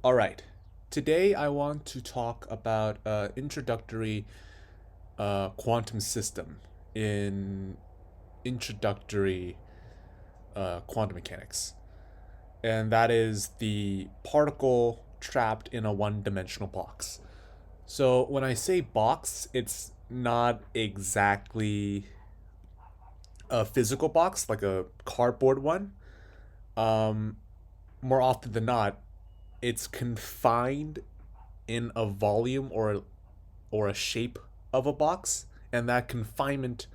All right. Today I want to talk about introductory quantum system in introductory quantum mechanics. And that is the particle trapped in a one-dimensional box. So when I say box, it's not exactly a physical box like a cardboard one. Um, More often than not, it's confined in a volume or a shape of a box, and that confinement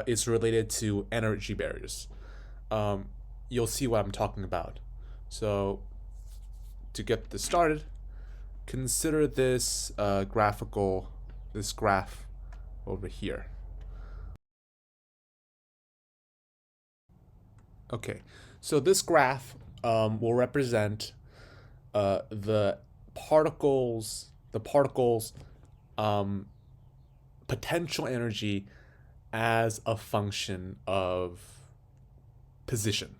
is related to energy barriers. Um, you'll see what I'm talking about. So, to get this started, consider this graph over here. Okay, so this graph will represent the particles um, potential energy as a function of position.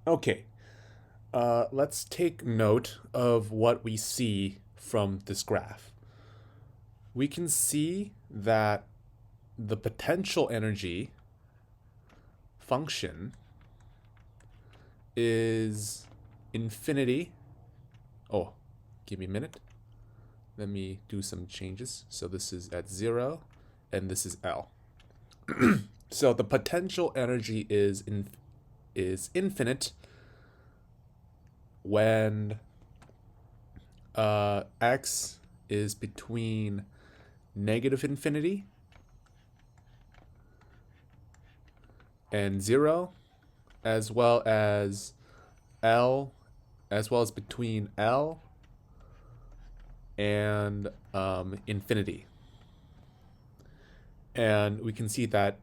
Okay, let's take note of what we see from this graph. We can see that the potential energy function is infinity. Oh, give me a minute. Let me do some changes. So this is at 0 and this is L. So the potential energy is infinite when x is between negative infinity and 0, as well as L, as well as between L and infinity. And we can see that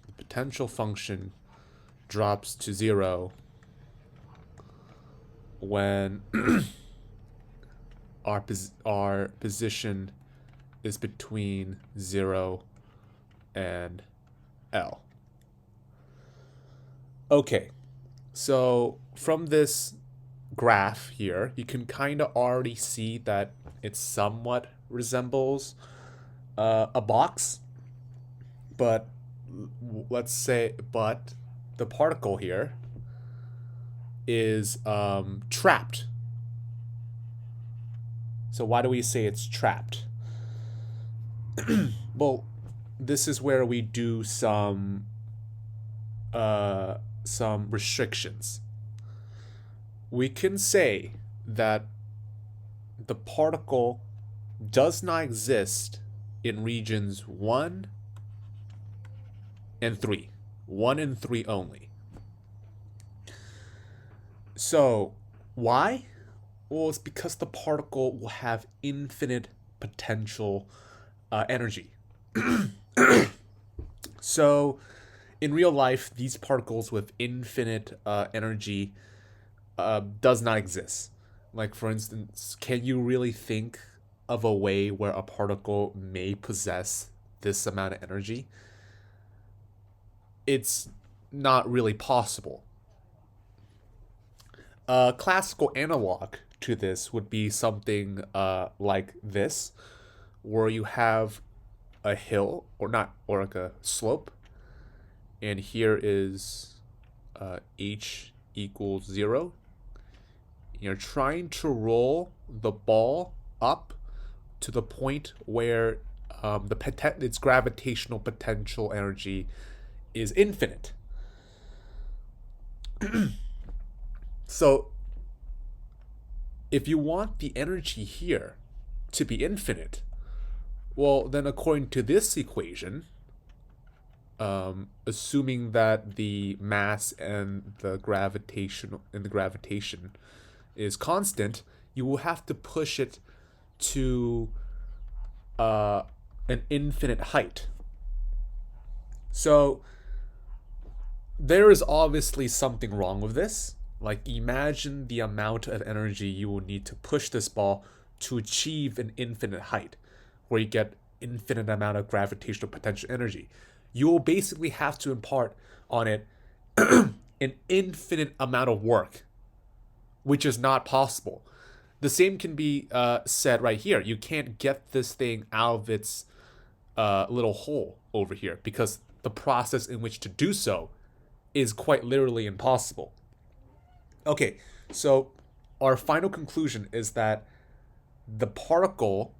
the potential function drops to 0 when our position is between 0 and L. Okay, so from this graph here, you can kind of already see that it somewhat resembles a box, but but the particle here is trapped. So why do we say it's trapped? Well, this is where we do some restrictions. We can say that the particle does not exist in regions 1 and 3. 1 and 3 only. So, why? Well, it's because the particle will have infinite potential energy. So, in real life, these particles with infinite energy does not exist. Like, for instance, can you really think of a way where a particle may possess this amount of energy? It's not really possible. A classical analog to this would be something like this, where you have a hill, or not, or like a slope, and here is h equals 0. You're trying to roll the ball up to the point where its gravitational potential energy is infinite. So if you want the energy here to be infinite, well, then according to this equation, assuming that the mass and the gravitation is constant, you will have to push it to an infinite height. So there is obviously something wrong with this. Like, imagine the amount of energy you will need to push this ball to achieve an infinite height, where you get infinite amount of gravitational potential energy. You will basically have to impart on it an infinite amount of work, which is not possible. The same can be said right here. You can't get this thing out of its little hole over here, because the process in which to do so is quite literally impossible. Okay, so our final conclusion is that the particle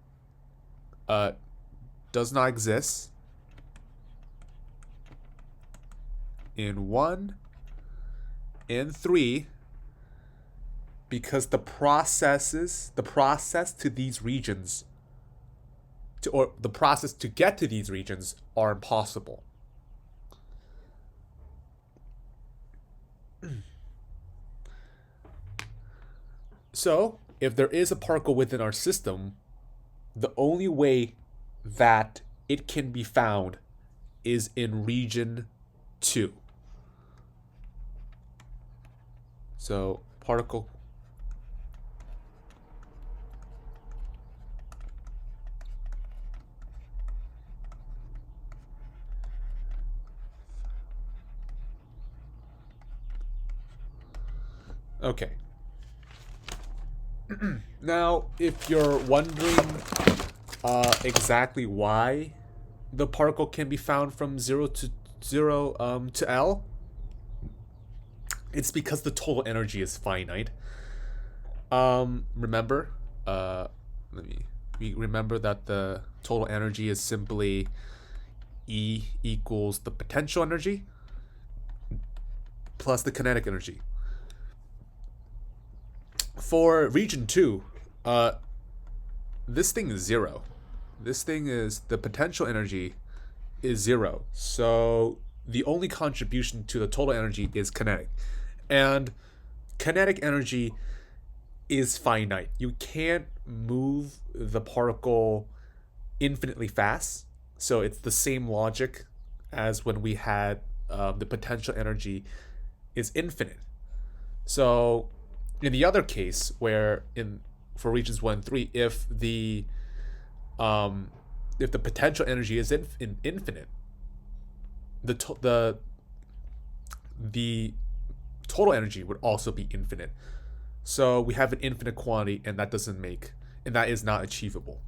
does not exist in 1 and 3 because the process to these regions or the process to get to these regions are impossible. So, if there is a particle within our system, the only way that it can be found is in region 2. So, particle okay. Now, if you're wondering exactly why the particle can be found from 0 to L, it's because the total energy is finite. Remember, we remember that the total energy is simply E equals the potential energy plus the kinetic energy. For region 2, this thing is 0. This thing is, the potential energy is 0. So the only contribution to the total energy is kinetic. And kinetic energy is finite. You can't move the particle infinitely fast. So it's the same logic as when we had the potential energy is infinite. So in the other case, where for regions 1 and 3, if the potential energy is infinite, the total energy would also be infinite. So we have an infinite quantity, and that is not achievable.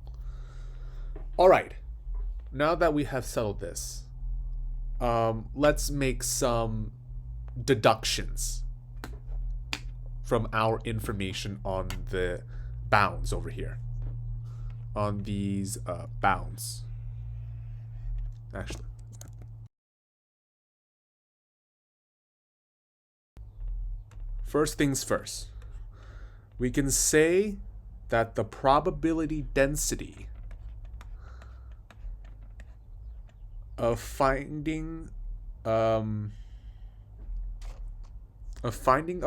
All right. Now that we have settled this, let's make some deductions from our information on the bounds over here. On these bounds. Actually. First things first. We can say that the probability density of finding a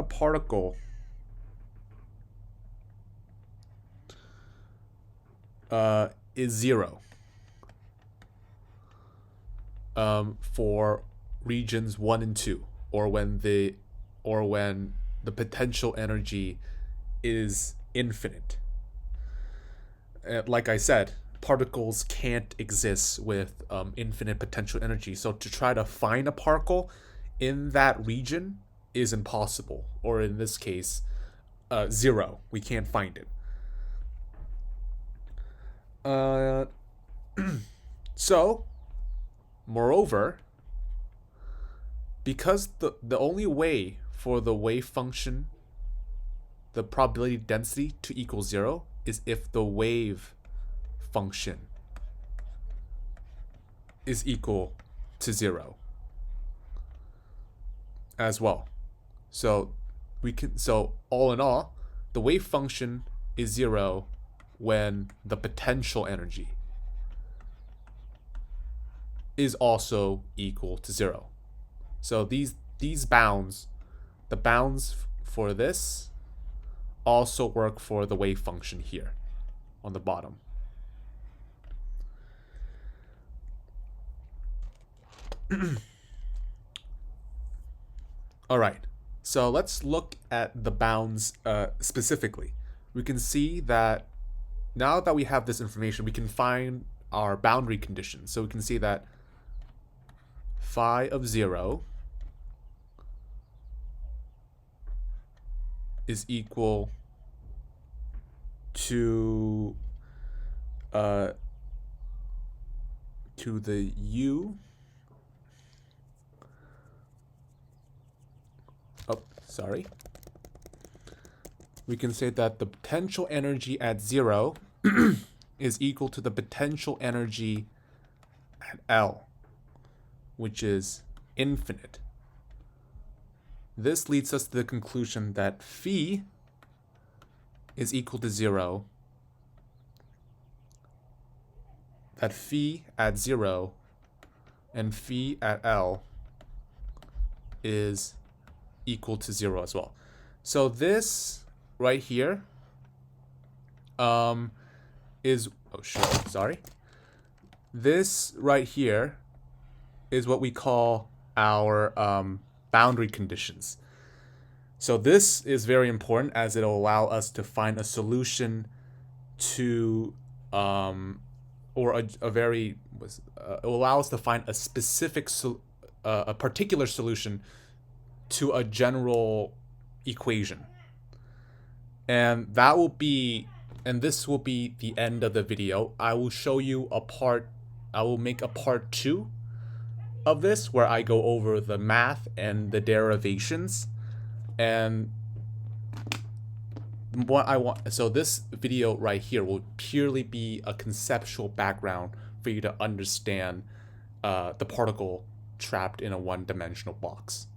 particle is 0 for regions 1 and 2, or when the potential energy is infinite. Like I said, particles can't exist with infinite potential energy. So to try to find a particle in that region is impossible. Or in this case, 0. We can't find it. So, moreover, because the only way for the wave function, the probability density, to equal 0 is if the wave function is equal to 0 as well. So all in all, the wave function is 0 when the potential energy is also equal to 0. So these bounds, the bounds for this also work for the wave function here on the bottom. All right, so let's look at the bounds specifically. We can see that now that we have this information, we can find our boundary conditions. So we can see that phi of 0 is equal to the u. Oh, sorry. We can say that the potential energy at 0 is equal to the potential energy at L, which is infinite. This leads us to the conclusion that phi is equal to 0, that phi at 0 and phi at L is equal to 0 as well. So this right here is, this right here is what we call our boundary conditions. So this is very important as it'll allow us to find a solution to or it will allow us to find a specific a particular solution to a general equation. And that will be, and this will be the end of the video. I will show you I will make a part 2 of this where I go over the math and the derivations. And what I want, so this video right here will purely be a conceptual background for you to understand the particle trapped in a one-dimensional box.